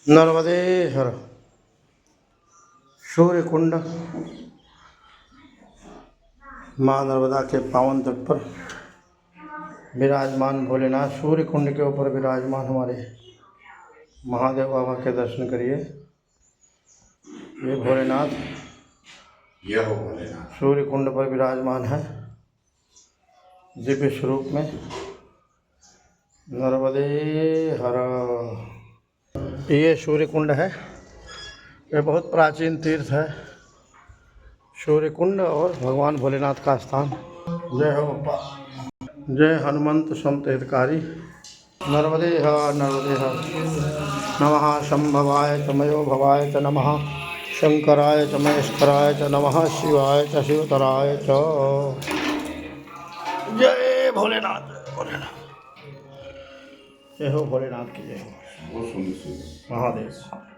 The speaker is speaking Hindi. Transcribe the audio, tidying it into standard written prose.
नर्मदे हर सूर्य कुंड माँ नर्मदा के पावन तट पर विराजमान भोलेनाथ। सूर्य कुंड के ऊपर विराजमान हमारे महादेव बाबा के दर्शन करिए। ये भोलेनाथ सूर्य कुंड पर विराजमान है दिव्य स्वरूप में। नर्मदे हर। ये सूर्य कुंड है। यह बहुत प्राचीन तीर्थ है सूर्य कुंड और भगवान भोलेनाथ का स्थान। जय हो पप्पा। जय हनुमंत संत हितकारी। नर्मदे हर नर्मदे हर। नमः शंभवाय च मयो भवाय च नमः शंकराय च महेश्वराय च नमः शिवाय च शिवतराय च। जय भोलेनाथ भोलेनाथ। जय हो भोलेनाथ की जय हो। महादेव।